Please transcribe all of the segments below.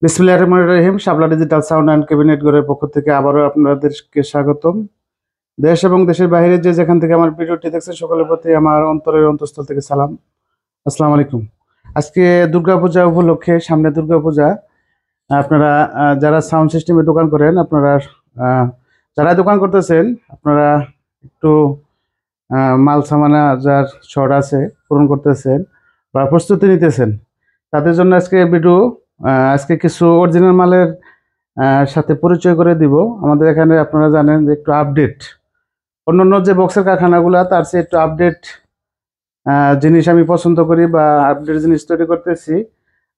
বিসমিল্লাহির রহমানির রহিম। শাপলা digital sound and cabinet ঘরের পক্ষ থেকে আবারও আপনাদেরকে স্বাগতম। দেশ এবং দেশের বাইরে যে যেখান থেকে আমার ভিডিওটি দেখছেন সকলের প্রতি আমার অন্তরের অন্তঃস্থল থেকে সালাম। আসসালামু আলাইকুম। আজকে দুর্গাপূজা উপলক্ষে, সামনে দুর্গাপূজা, আপনারা যারা সাউন্ড সিস্টেমে দোকান করেন, আপনারা যারা দোকান করতেছেন, আপনারা একটু মাল সামানা যার শর্ট আছে পূরণ করতেছেন বা প্রস্তুতি নিতেছেন, তাদের জন্য আজকে ভিডিও। আজকে কিছু অরিজিনাল মালের সাথে পরিচয় করে দিব। আমাদের এখানে আপনারা জানেন যে একটু আপডেট, অন্যান্য যে বক্সের কারখানাগুলো তার চেয়ে একটু আপডেট জিনিস আমি পছন্দ করি বা আপডেট জিনিস তৈরি করতেছি।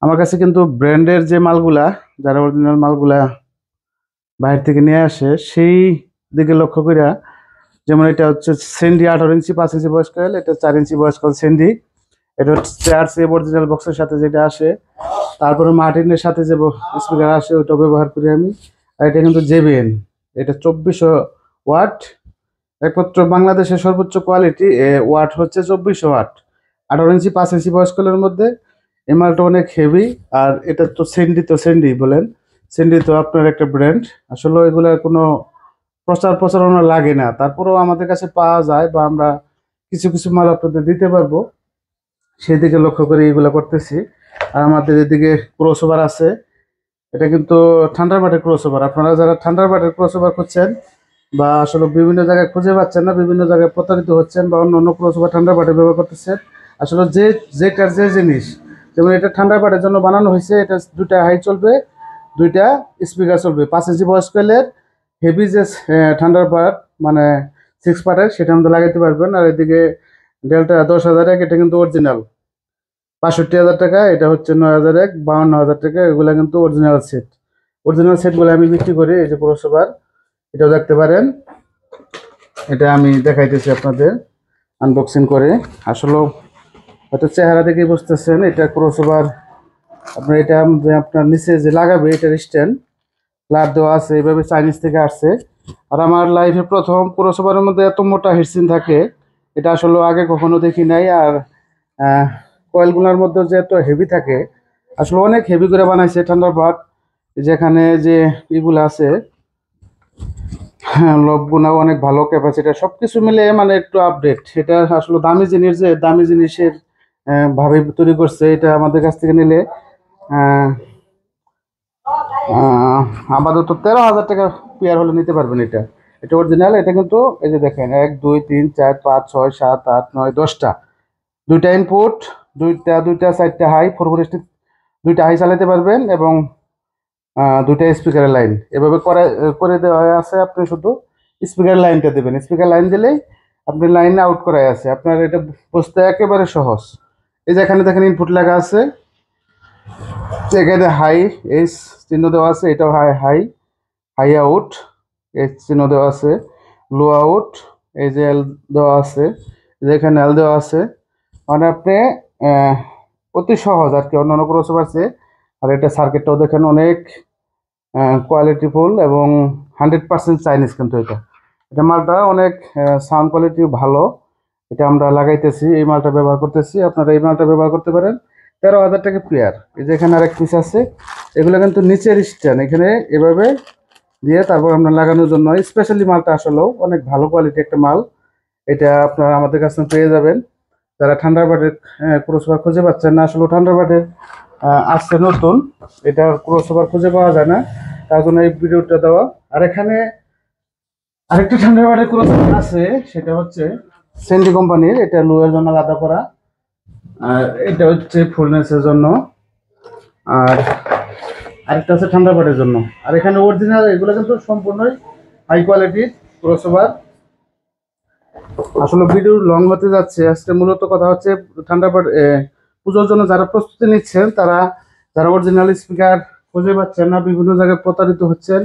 আমার কাছে কিন্তু ব্র্যান্ডের যে মালগুলা, যারা অরিজিনাল মালগুলা বাইরে থেকে নিয়ে আসে, সেই দিকে লক্ষ্য করিয়া, যেমন এটা হচ্ছে সেন্ডি 18 ইঞ্চি 5 ইঞ্চি ভয়েস কয়েল, এটা 4 ইঞ্চি ভয়েস কয়েল সেন্ডি, এটা হচ্ছে আর অরিজিনাল বক্সের সাথে যেটা আসে। তারপরে মার্টিনের সাথে যে স্পিকার আসে ওইটা ব্যবহার করি আমি। আর এটা কিন্তু জেবিএন, এটা 2400 ওয়াট, একমাত্র বাংলাদেশের সর্বোচ্চ কোয়ালিটি। ওয়াট হচ্ছে 2400 ওয়াট, 18 ইঞ্চি 5 ইঞ্চি ভয়েসকলের মধ্যে। এই মালটা অনেক হেভি। আর এটা তো সেন্ডি বলেন, সেন্ডি তো আপনার একটা ব্র্যান্ড। আসলে এগুলোর কোনো প্রচারণা লাগে না, তারপরেও আমাদের কাছে পাওয়া যায় বা আমরা কিছু কিছু মাল আপনাদের দিতে পারবো, সেদিকে লক্ষ্য করে এগুলো করতেছি। আর আমাদের এদিকে ক্রসওভার আছে, এটা কিন্তু থান্ডারবার্ডের ক্রসওভার। আপনারা যারা থান্ডারবার্ডের ক্রসওভার খুঁজছেন বা আসলে বিভিন্ন জায়গায় খুঁজে পাচ্ছেন না, বিভিন্ন জায়গায় প্রতারিত হচ্ছেন বা অন্য অন্য ক্রসওভার থান্ডারবার্ডে ব্যবহার করতেছেন, আসলে যেটার যে জিনিস, যেমন এটা থান্ডারবার্ডের জন্য বানানো হয়েছে, এটা দুইটা হাই চলবে, দুইটা স্পিকার চলবে। 5 ইঞ্চি ভয়েস কয়েলের হেভি যে থান্ডারবার্ড, মানে 6 পার্টের, সেটা আমাদের লাগাইতে পারবেন। আর এদিকে ডেল্টা 10,001, এটা কিন্তু অরিজিনাল 65,000 টাকা, এটা হচ্ছে 9,001, 52,000 টাকা। এগুলা কিন্তু অরিজিনাল সেট। অরিজিনাল সেটগুলো আমি বিক্রি করি। এই যে ক্রসওভার, এটাও দেখতে পারেন, এটা আমি দেখাইতেছি আপনাদের আনবক্সিং করে। আসলে হয়তো চেহারা দেখেই বুঝতেছেন এটা ক্রসওভার। আপনার এটা যে আপনার নিচে যে লাগাবে, এটার স্ট্যান্ড লাট দেওয়া আছে, এইভাবে চাইনিজ থেকে আসছে। আর আমার লাইফে প্রথম ক্রসওভারের মধ্যে এত মোটা হিটসিন থাকে, এটা আসলে আগে কখনো দেখি নাই। আর কয়েলগুলোর মধ্যে যে এত হেভি থাকে, আসলে অনেক হেভি করে বানাইছে থান্ডারবার্ড। যেখানে যে ইগুলো আছে, হ্যাঁ, লবগুনাও অনেক ভালো, ক্যাপাসিটি সব কিছু মিলে মানে একটু আপডেট। এটা আসলে দামি জিনিস, যে দামি জিনিসের ভাবে তৈরি করছে। এটা আমাদের কাছ থেকে নিলে আহ, আহ, আপাতত 13,000 টাকা পেয়ার হলে নিতে পারবেন। এটা এটা অরিজিনাল। এটা কিন্তু এই যে দেখেন, 1 2 3 4 5 6 7 8 9 10টা, দুইটা ইনপুট, দুইটা 4টা হাই, 4 দুইটা হাই চালাতে পারবেন এবং দুইটা স্পিকারের লাইন এভাবে করে করে দেওয়া আছে। আপনি শুধু স্পিকার লাইনটা দেবেন, স্পিকার লাইন দিলেই আপনি লাইন আউট করাই আছে। আপনার এটা বুঝতে একেবারে সহজ। এই যে এখানে দেখেন ইনপুট লেখা আছে, এখানে হাই এস চিহ্ন দেওয়া আছে, এটাও high high high out, S চিহ্ন দেওয়া আছে। লো আউট, এই যে এল দেওয়া আছে, যেখানে এল দেওয়া আছে। মানে আপনি আহ, অতি সহজ আর কি অন্যান্য ক্রসওভার আছে। আর এটা সার্কিটটাও দেখেন অনেক কোয়ালিটিফুল এবং 100% চাইনিজ। কিন্তু এটা এটা মালটা অনেক সাউন্ড কোয়ালিটি ভালো। এটা আমরা লাগাইতেছি, এই মালটা ব্যবহার করতেছি। আপনারা এই মালটা ব্যবহার করতে পারেন। 13,000 টাকা পেয়ার। এই যে এখানে আরেক পিস আছে, এগুলো কিন্তু নিচের স্ট্যান্ড, এখানে এভাবে দিয়ে তারপর আমরা লাগানোর জন্য স্পেশালি মালটা আসলেও অনেক ভালো কোয়ালিটি একটা মাল। এটা আপনারা আমাদের কাছে পেয়ে যাবেন। যারা থান্ডারবার্ডের ক্রসওভার খুঁজে পাচ্ছেন না, আসলে থান্ডারবার্ডের আসছে নতুন, এটা ক্রসওভার খুঁজে পাওয়া যায় না, তার জন্য এই ভিডিওটা দেওয়া। আর এখানে আরেকটা থান্ডারবার্ডের ক্রসওভার আছে, সেটা হচ্ছে সেন্ডি কোম্পানির, এটা লো এর জন্য আলাদা করা, আর এটা হচ্ছে ফুলনেসের জন্য, আর আরেকটা আছে থান্ডারবার্ডের জন্য। আর এখানে অরিজিনাল, এগুলো কিন্তু সম্পূর্ণই হাই কোয়ালিটির ক্রসওভার। আসলে ভিডিও লং হতে যাচ্ছে। আজকে মূলত কথা হচ্ছে থান্ডারবার্ড পুজোর জন্য যারা প্রস্তুতি নিচ্ছেন, তারা যারা অরিজিনাল স্পিকার খুঁজে পাচ্ছেন না, বিভিন্ন জায়গায় প্রতারিত হচ্ছেন,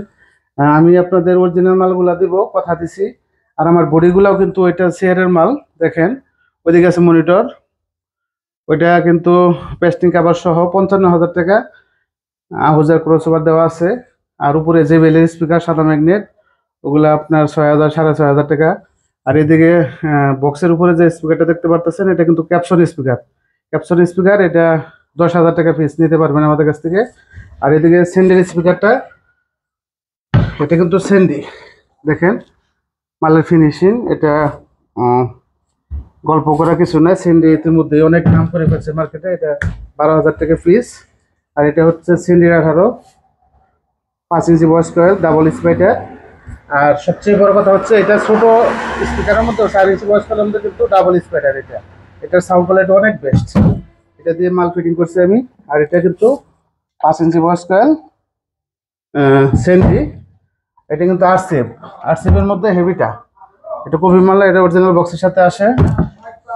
আমি আপনাদের অরিজিনাল মালগুলা দিব, কথা দিছি। আর আমার বডিগুলাও কিন্তু ওইটা শেয়ারের মাল। দেখেন ওইদিকে আছে মনিটর, ওইটা কিন্তু পেস্টিং কাভার সহ 55,000 টাকা। আহুজার ক্রসওভার দেওয়া আছে। আর উপরে যে বেলের স্পিকার সাদা ম্যাগনেট, ওগুলো আপনার 6,000 6,500 টাকা। আর এদিকে বক্সের উপরে যে স্পিকারটা দেখতে পারতেছেন, এটা কিন্তু ক্যাপসন স্পিকার। ক্যাপসন স্পিকার, এটা 10,000 টাকা পিস নিতে পারবেন আমাদের কাছ থেকে। আর এদিকে স্যান্ডির স্পিকারটা, এটা কিন্তু স্যান্ডি, দেখেন মালের ফিনিশিং। এটা গল্প করা কিছু না, স্যান্ডি ইতিমধ্যে অনেক নাম করে ফেলছে মার্কেটে। এটা 12,000 টাকা পিস। আর এটা হচ্ছে স্যান্ডির 18, 5 ইঞ্চি ভয়েস কয়েল, ডাবল স্পাইটার। আর সবচেয়ে বড় কথা হচ্ছে এটা ছোট স্পিকারের মধ্যে 4 ইঞ্চি ভয়েস কয়েলের মধ্যে কিন্তু ডাবল স্পাইটার। এটার সাউন্ড কোয়ালিটি অনেক বেস্ট। এটা দিয়ে মাল ফিটিং করছি আমি। আর এটা কিন্তু 5 ইঞ্চি ভয়েস কয়েল, স্যান্ডি। এটা কিন্তু আরসিএফ এর মধ্যে হেভিটা, এটা কপি মাল, এটা অরিজিনাল বক্সের সাথে আসে।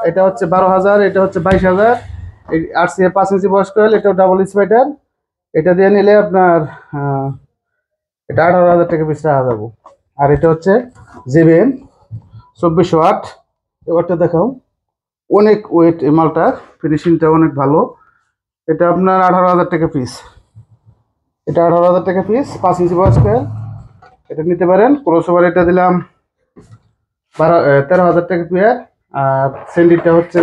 এটা হচ্ছে 12,000, এটা হচ্ছে 22,000। এই আরসিএফ 5 ইঞ্চি ভয়েস কয়েল, এটাও ডাবল স্পাইটার। এটা দিয়ে নিলে আপনার এটা 18,000 টাকা পিস রাখা যাবো। আর এটা হচ্ছে জেবেন 2400 ওয়াট। এবারটা দেখাও, অনেক ওয়েট এই মালটার, ফিনিশিংটা অনেক ভালো। এটা আপনার 18,000 টাকা পিস। এটা 18,000 টাকা পিস, 5 ইঞ্চি ভয়েস কয়েল। এটা নিতে পারেন। ক্রসওভার এটা দিলাম 13,000 টাকা পেয়ার। আর স্যান্ডিটা হচ্ছে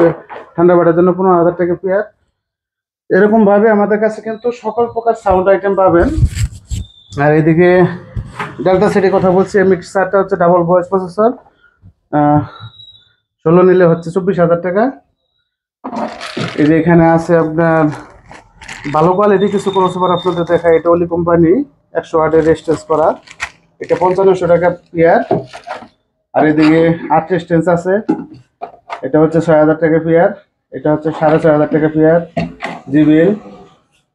ঠান্ডা বাটার জন্য 15,000 টাকা পেয়ার। এরকম ভাবে আমাদের কাছে কিন্তু সকল প্রকার সাউন্ড আইটেম পাবেন। আর এদিকে ডেল্টা সিটির কথা বলছি, মিক্সারটা হচ্ছে ডাবল ভয়েস প্রসেসর, 16 নিলে হচ্ছে 24,000 টাকা। এই যে এখানে আছে আপনার ভালো কোয়ালিটি কিছু ক্রসওভার আপনাদের দেখায়। এটা ওলি কোম্পানি, 100 ওয়াটের রেজিস্ট্যান্স করা। এটা 5500 টাকা পেয়ার। আর এদিকে 8 রেজিস্ট্যান্স আছে, এটা হচ্ছে 6,000 টাকা পেয়ার। এটা হচ্ছে 6,500 টাকা পেয়ার। জিবিএল,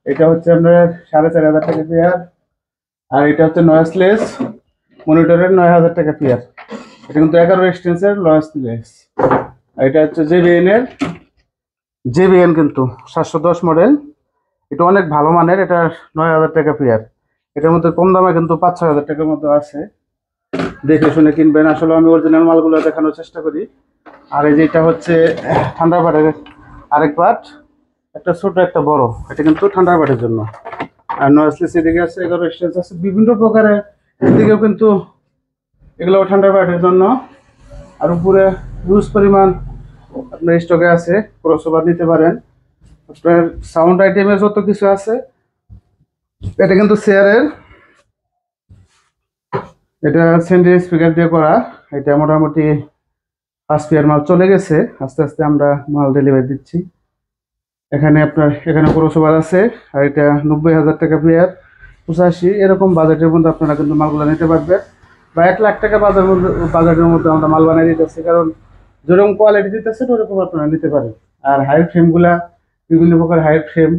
এটা হচ্ছে আপনার 4,500 টাকা পেয়ার। আর এটা হচ্ছে নয়েসলেস মনিটরের 9,000 টাকা পেয়ার। এটা কিন্তু 11 রেজিস্ট্যান্সের নয়েসলেস। আর এটা হচ্ছে জেবিএন কিন্তু 710 মডেল। এটা অনেক ভালো মানের, এটা 9,000 টাকা পেয়ার। এটার মধ্যে কম দামে কিন্তু 5-6,000 টাকার মধ্যে আছে, দেখে শুনে কিনবেন। আসলে আমি অরিজিনাল মালগুলো দেখানোর চেষ্টা করি। আর এই যে এটা হচ্ছে ঠান্ডা পাটের আরেক পাট, একটা ছোট একটা বড়, এটা কিন্তু ঠান্ডা পাটের জন্য। আর নয়েসলেস এদিকে আছে, 11 স্টেজ আছে বিভিন্ন প্রকারের। এদিকেও কিন্তু এগুলো ঠান্ডা পাটের জন্য। আর উপরে হিউজ পরিমাণ আপনার স্টকে আছে, ক্রসওভার নিতে পারেন। আপনার সাউন্ড আইটেমের যত কিছু আছে। এটা কিন্তু চেয়ারের, এটা সেন্টার স্পিকার দিয়ে করা। এটা মোটামুটি ফার্স্ট পেয়ার মাল চলে গেছে, আস্তে আস্তে আমরা মাল ডেলিভারি দিচ্ছি। এখানে ক্রসওভার আছে। আর এটা 90,000 টাকা পেয়ার, 85 এরকম বাজেটের মধ্যে আপনারা কিন্তু মালগুলো নিতে পারবেন। বা 1 লাখ টাকা বাজেটের মধ্যে আমরা মাল বানিয়ে দিতেছি, কারণ যেরকম কোয়ালিটি দিতেছে ওরকম আপনারা নিতে পারেন। আর হাইট ফ্রেমগুলা বিভিন্ন প্রকার হাইট ফ্রেম,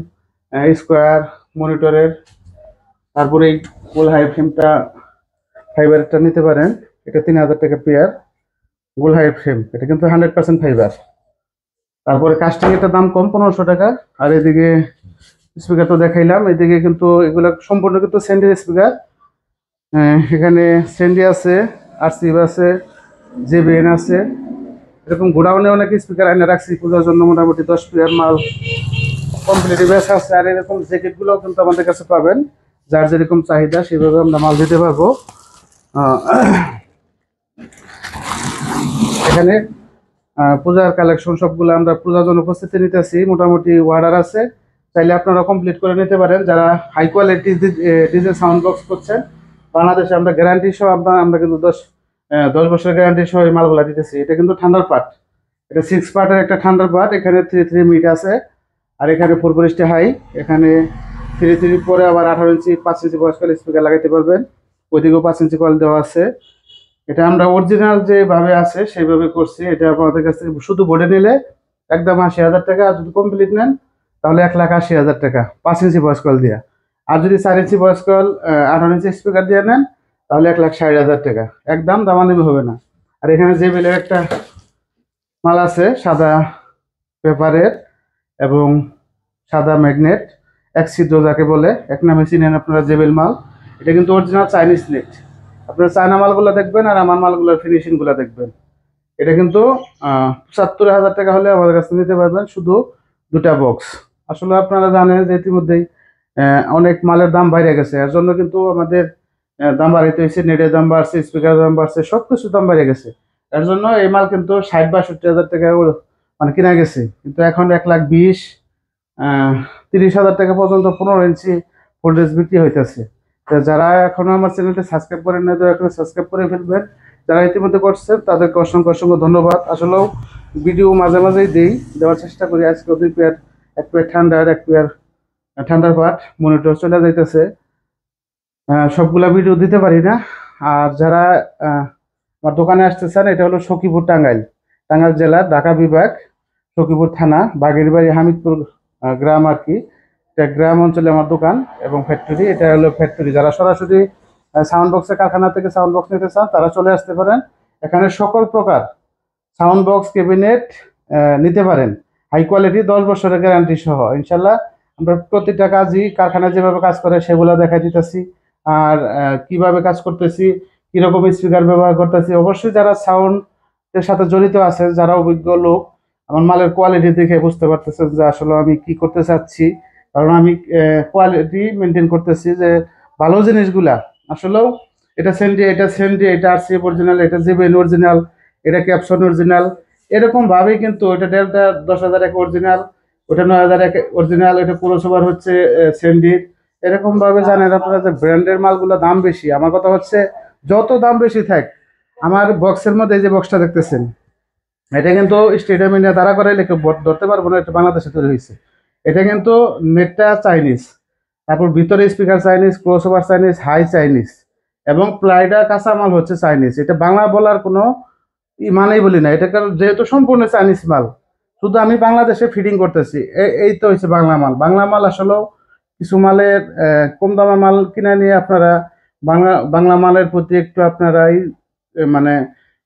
স্কোয়ার মনিটরের, তারপরে এই গোল হাইট ফ্রেমটা ফাইবারটা নিতে পারেন। এটা 3,000 টাকা পেয়ার, গোল হাইট ফ্রেম। এটা কিন্তু 100% ফাইবার। তারপরে কাস্টিং এর দাম কম, 1500 টাকা। আর এদিকে স্পিকার তো দেখাইলাম। এদিকে কিন্তু এগুলো সম্পূর্ণ কিন্তু স্যান্ডি স্পিকার। এখানে স্যান্ডি আছে, আরসিএফ আছে, জেবিএন আছে। এরকম গোডাউনে অনেক স্পিকার এনে রাখছি পূজার জন্য, মোটামুটি 10 পেয়ার মাল কমপ্লিট বেশ আছে। আর এরকম জ্যাকেটগুলোও কিন্তু আমাদের কাছে পাবেন, যার যেরকম চাহিদা সেভাবে আমরা মাল দিতে পারবো। এখানে পূজার কালেকশন সবগুলো আমরা পূজার জন্য প্রস্তুতি নিতেছি, মোটামুটি অর্ডার আছে, চাইলে আপনারা কমপ্লিট করে নিতে পারেন। যারা high quality DJ sound box করছেন বাংলাদেশে, আমরা গ্যারান্টি সহ আমরা কিন্তু 10 বছরের গ্যারান্টি সহ এই মালগুলা দিতেছি। এটা কিন্তু ঠান্ডার পার্ট, এটা 6 পার্টের একটা ঠান্ডার পার্ট। এখানে 3 মিট আছে, আর এখানে 4 হাই। এখানে 3 পরে আবার 18 ইঞ্চি 5 ইঞ্চি ভয়েস কয়েল স্পিকার লাগাইতে পারবেন। ওইদিকেও 5 ইঞ্চি কয়েল দেওয়া আছে। এটা আমরা অরিজিনাল যেভাবে আছে সেইভাবে করছি। এটা আমাদের কাছ থেকে শুধু বোর্ডে নিলে একদম 80,000 টাকা, আর যদি কমপ্লিট নেন তাহলে 1,80,000 টাকা 5 ইঞ্চি ভয়েস কয়েল দিয়া। আর যদি 4 inch voice coil 18 inch speaker দিয়ে নেন তাহলে 1,60,000 টাকা, একদম দামাদামি হবে না। আর এখানে যে বেলের একটা মাল আছে সাদা পেপারের এবং সাদা ম্যাগনেট, এক ছিদ্র যাকে বলে, এক নামে চিনেন আপনারা জেবেল মাল। এটা কিন্তু অরিজিনাল চাইনিজ নেট। আপনারা চায়না মালগুলো দেখবেন আর আমার মালগুলোর ফিনিশিংগুলো দেখবেন। এটা কিন্তু 75,000 টাকা হলে আমাদের কাছে নিতে পারবেন, শুধু 2টা বক্স। আসলে আপনারা জানেন যে ইতিমধ্যেই অনেক মালের দাম বাইরে গেছে, এর জন্য কিন্তু আমাদের দাম বাড়াইতে হয়েছে। নেটের দাম বাড়ছে, স্পিকারের দাম বাড়ছে, সব কিছুর দাম বেড়ে গেছে। এর জন্য এই মাল কিন্তু 60-62,000 টাকা মানে কিনা গেছে, কিন্তু এখন 1,20,000 30,000 টাকা পর্যন্ত 15 ইঞ্চি ফুল ড্রেস বিক্রি হইতেছে। তো যারা এখনো আমার চ্যানেলটা সাবস্ক্রাইব করেন না, দয়া করে সাবস্ক্রাইব করে ফেলবেন। যারা ইতিমধ্যে করছেন তাদেরকে অসংখ্য অসংখ্য ধন্যবাদ। আসলেও ভিডিও মাঝে মাঝেই দেওয়ার চেষ্টা করি। আজকে 2 পেয়ার, এক পেয়ার ঠান্ডার, এক পেয়ার ঠান্ডার পাট মনিটর চলে যাইতেছে। সবগুলা ভিডিও দিতে পারি না। আর যারা আমার দোকানে আসতে চান, এটা হলো সখীপুর, টাঙ্গাইল, টাঙ্গাইল জেলার ঢাকা বিভাগ, সখীপুর থানা, বাগেরবাড়ি, হামিদপুর গ্রাম আর কি। এটা গ্রাম অঞ্চলে আমার দোকান এবং ফ্যাক্টরি। এটা হলো ফ্যাক্টরি। যারা সরাসরি সাউন্ড বক্সের কারখানা থেকে সাউন্ড বক্স নিতে চান তারা চলে আসতে পারেন। এখানে সকল প্রকার সাউন্ড বক্স, ক্যাবিনেট নিতে পারেন। হাই কোয়ালিটি, 10 বছরের গ্যারান্টি সহ। ইনশাল্লাহ আমরা প্রতিটা কাজই কারখানায় যেভাবে কাজ করে সেগুলো দেখাই দিতেছি। আর কিভাবে কাজ করতেছি, কিরকম স্পিকার ব্যবহার করতেছি। অবশ্যই যারা সাউন্ডের সাথে জড়িত আছে, যারা অভিজ্ঞ লোক, আমার মালের কোয়ালিটি দেখে বুঝতে পারতেছেন যে আসলে আমি কি করতে চাচ্ছি। কারণ আমি কোয়ালিটি মেনটেন করতেছি, যে ভালো জিনিসগুলা আসলেও এটা সেন্ডি, এটা আরসি অরিজিনাল, এটা জিবেন অরিজিনাল, এটা ক্যাপশন অরিজিনাল, এরকম ভাবেই কিন্তু এটা ডেল্টা 10,001 অরিজিনাল, ওটা 9,001 অরিজিনাল, এটা পুরসভার হচ্ছে সেন্ডির। এরকম ভাবে জানেন আপনারা যে ব্র্যান্ডের মালগুলো দাম বেশি। আমার কথা হচ্ছে যত দাম বেশি থাক, আমার বক্সের মধ্যে এই যে বক্সটা দেখতেছেন, এটা কিন্তু স্টেডিয়ামে নিয়ে দাঁড়া করে কেউ ধরতে পারবো না, এটা বাংলাদেশে তৈরি হয়েছে। এটা কিন্তু নেটটা চাইনিজ, তারপর ভিতরে speaker Chinese, cross over Chinese, high Chinese, এবং প্লাইটা কাঁচামাল হচ্ছে চাইনিজ। এটা বাংলা বলার কোনো মানেই বলি না, এটা কারণ যেহেতু সম্পূর্ণ চাইনিজ মাল, শুধু আমি বাংলাদেশে ফিডিং করতেছি। এই তো হচ্ছে বাংলা মাল। বাংলা মাল আসলেও কিছু মালের কম দামের মাল কিনে নিয়ে আপনারা বাংলা মালের প্রতি একটু আপনারাই মানে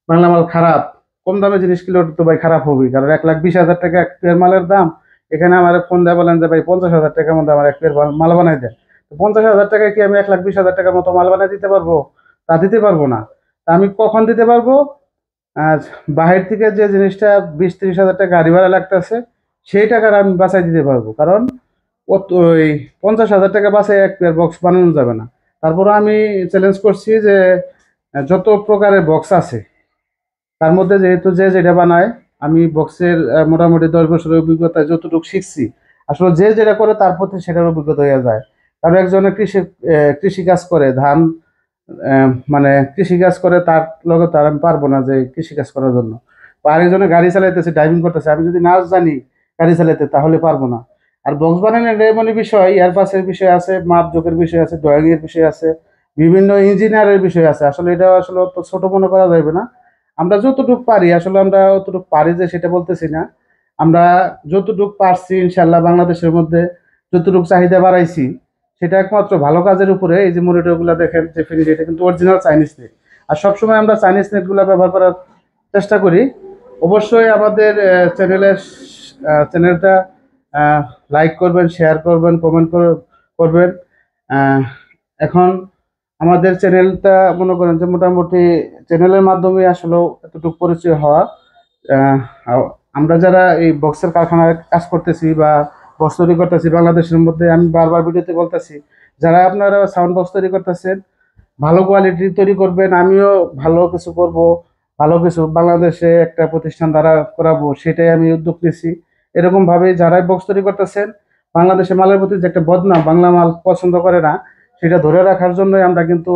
বাংলা মাল খারাপ, কম দামে জিনিস কিনলে ওটা তো ভাই খারাপ হবেই। কারণ 1,20,000 টাকা এক পেয়ার মালের দাম। এখানে আমার ফোন দেয় বলেন যে ভাই 50,000 টাকার মধ্যে আমার এক পেয়ার মাল বানাই দেয়। তো 50,000 টাকায় কি আমি 1,20,000 টাকার মতো মাল বানাই দিতে পারবো? তা দিতে পারবো না। তা আমি কখন দিতে পারবো? আর বাহির থেকে যে জিনিসটা 20-30 হাজার টাকা গাড়ি ভাড়া লাগতেছে, সেই টাকার আমি বাঁচাই দিতে পারবো। কারণ ওই 50,000 টাকা বাঁচাই এক পেয়ার বক্স বানানো যাবে না। তারপরে আমি চ্যালেঞ্জ করছি যে যত প্রকারের বক্স আছে তার মধ্যে যেহেতু যে যেটা বানায়, আমি বক্সের মোটামুটি 10 বছরের অভিজ্ঞতায় যতটুকু শিখছি, আসলে যে যেটা করে তার প্রতি সেটার অভিজ্ঞতা হয়ে যায়। কারণ একজনে কৃষি কাজ করে, ধান মানে কৃষি কাজ করে, তার লগে তার আমি পারবো না যে কৃষি কাজ করার জন্য। বা আরেকজনে গাড়ি চালাইতেছে, ড্রাইভিং করতেছে, আমি যদি না জানি গাড়ি চালাইতে তাহলে পারবো না। আর বক্স বানানোর এমন বিষয়, এয়ারপাসের বিষয় আছে, মাপ যোগের বিষয় আছে, ড্রয়িং এর বিষয় আছে, বিভিন্ন ইঞ্জিনিয়ারের বিষয় আছে। আসলে এটা আসলে তো ছোট মনে করা যাবে না। আমরা যতটুকু পারি, আসলে আমরা অতটুকু পারি যে সেটা বলতেছি না, আমরা যতটুকু পারছি ইনশাল্লাহ বাংলাদেশের মধ্যে যতটুকু চাহিদা বাড়াইছি, সেটা একমাত্র ভালো কাজের উপরে। এই যে মনিটরগুলো দেখেন যে ফিনিশ, এটা কিন্তু অরিজিনাল চাইনিজ নেট। আর সবসময় আমরা চাইনিজ নেটগুলো ব্যবহার করার চেষ্টা করি। অবশ্যই আমাদের চ্যানেলটা লাইক করবেন, শেয়ার করবেন, কমেন্ট করবেন। আহ, এখন আমাদের চ্যানেলটা মনে করেন যে মোটামুটি চ্যানেলের মাধ্যমে আসলেও এতটুকু পরিচয় হওয়া। আহ, আমরা যারা এই বক্সের কারখানায় কাজ করতেছি বা বক্স তৈরি করতেছি বাংলাদেশের মধ্যে, আমি বারবার ভিডিওতে বলতেছি, যারা আপনারা সাউন্ড বক্স তৈরি করতেছেন ভালো কোয়ালিটির তৈরি করবেন। আমিও ভালো কিছু করব, ভালো কিছু বাংলাদেশে একটা প্রতিষ্ঠান দ্বারা করাবো, সেটাই আমি উদ্যোগ নিয়েছি। এরকম ভাবে যারাই বক্স তৈরি করতেছেন, বাংলাদেশে মালের প্রতি যে একটা বদনাম, বাংলা মাল পছন্দ করে না, সেটা ধরে রাখার জন্যই আমরা কিন্তু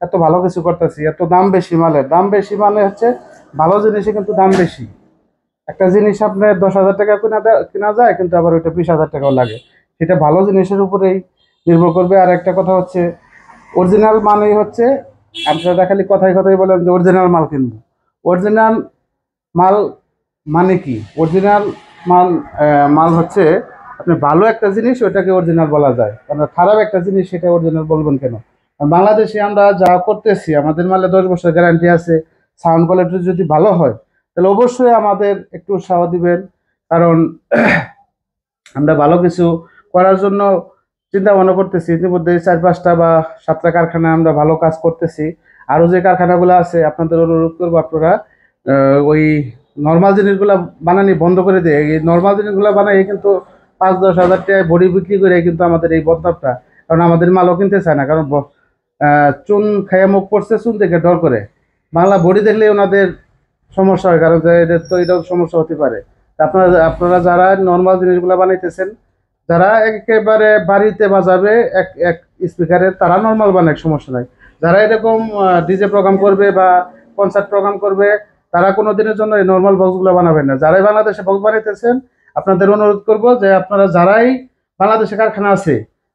এত ভালো কিছু করতেছি। এত দাম বেশি, মালের দাম বেশি মানে হচ্ছে ভালো জিনিসে কিন্তু দাম বেশি। একটা জিনিস আপনার 10,000 টাকা কেনা যায়, কিন্তু আবার ওইটা 20,000 টাকাও লাগে। সেটা ভালো জিনিসের উপরেই নির্ভর করবে। আর একটা কথা হচ্ছে, অরিজিনাল মানেই হচ্ছে, আপনারা খালি কথায় কথাই বলেন যে অরিজিনাল মাল কিনবো। অরিজিনাল মাল মানে কি? অরিজিনাল মাল মাল হচ্ছে আপনি ভালো একটা জিনিস ওটাকে অরিজিনাল বলা যায়। কারণ খারাপ একটা জিনিস সেটা অরিজিনাল বলবেন কেন? কারণ বাংলাদেশে আমরা যা করতেছি, আমাদের মালে 10 বছর গ্যারান্টি আছে। সাউন্ড কোয়ালিটি যদি ভালো হয় তাহলে অবশ্যই আমাদের একটু উৎসাহ দিবেন। কারণ আমরা ভালো কিছু করার জন্য চিন্তা ভাবনা করতেছি। ইতিমধ্যে 4-5টা বা 7টা কারখানায় আমরা ভালো কাজ করতেছি। আরও যে কারখানাগুলো আছে আপনাদের অনুরোধ করবো, আপনারা ওই নর্মাল জিনিসগুলো বানানি বন্ধ করে দিয়ে এই নর্মাল জিনিসগুলো বানাই কিন্তু 5-10 হাজার টাকায় বড়ি বিক্রি করে কিন্তু আমাদের এই বদনামটা। কারণ আমাদের মালও কিনতে চায় না, কারণ চুন খাইয়া মুখ পড়ছে, চুন থেকে ডর করে। বাংলা বড়ি দেখলে ওনাদের সমস্যা হয়, কারণ যে এদের তো এটাও সমস্যা হতে পারে। তা আপনারা যারা নর্মাল জিনিসগুলো বানাইতেছেন, যারা একেবারে বাড়িতে বাজাবে, এক এক স্পিকারের তারা নর্মাল বানায়, সমস্যা নাই। যারা এরকম ডিজে প্রোগ্রাম করবে বা কনসার্ট প্রোগ্রাম করবে তারা কোনো দিনের জন্য এই নর্মাল বক্সগুলো বানাবেন না। যারাই বাংলাদেশে বক্স বানাইতেছেন আপনাদের অনুরোধ করব যে আপনারা যারাই বাংলাদেশে কারখানা আছে,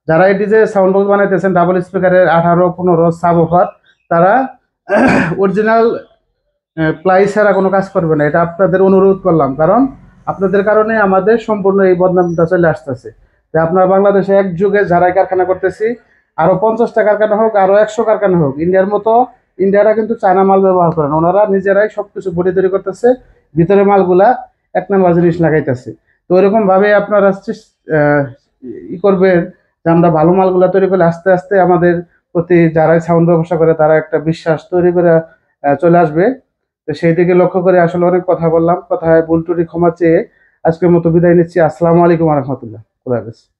যারা এই ডিজে সাউন্ড বক্স বানাইতেছেন ডাবল স্পিকারের 18-15 সাব অফার, তারা অরিজিনাল প্লাই ছাড়া কোনো কাজ করবে না। এটা আপনাদের অনুরোধ করলাম, কারণ আপনাদের কারণে আমাদের সম্পূর্ণ এই বদনামটা চলে আসতেছে। যে আপনারা বাংলাদেশে এক যুগে যারাই কারখানা করতেছি, আরো 50টা কারখানা হোক, আরো 100 কারখানা হোক, ইন্ডিয়ার মতো ইন্ডিয়ারা কিন্তু চায়না মাল ব্যবহার করেন, ওনারা নিজেরাই সবকিছু বডি তৈরি করতেছে, ভিতরে মালগুলা 1 নম্বর জিনিস লাগাইতেছে। তো ওইরকম ভাবে আপনারা ই করবেন যে আমরা ভালো মালগুলা তৈরি করলে আস্তে আস্তে আমাদের প্রতি যারাই সাউন্ড ব্যবসা করে তারা একটা বিশ্বাস তৈরি করে চলে আসবে। তো সেই দিকে লক্ষ্য করে আসলে অনেক কথা বললাম, কথায় ভুল ত্রুটি ক্ষমা চেয়ে আজকের মতো বিদায় নিচ্ছি। আসসালামু আলাইকুম রহমতুল্লাহ, খুদা হাফেজ।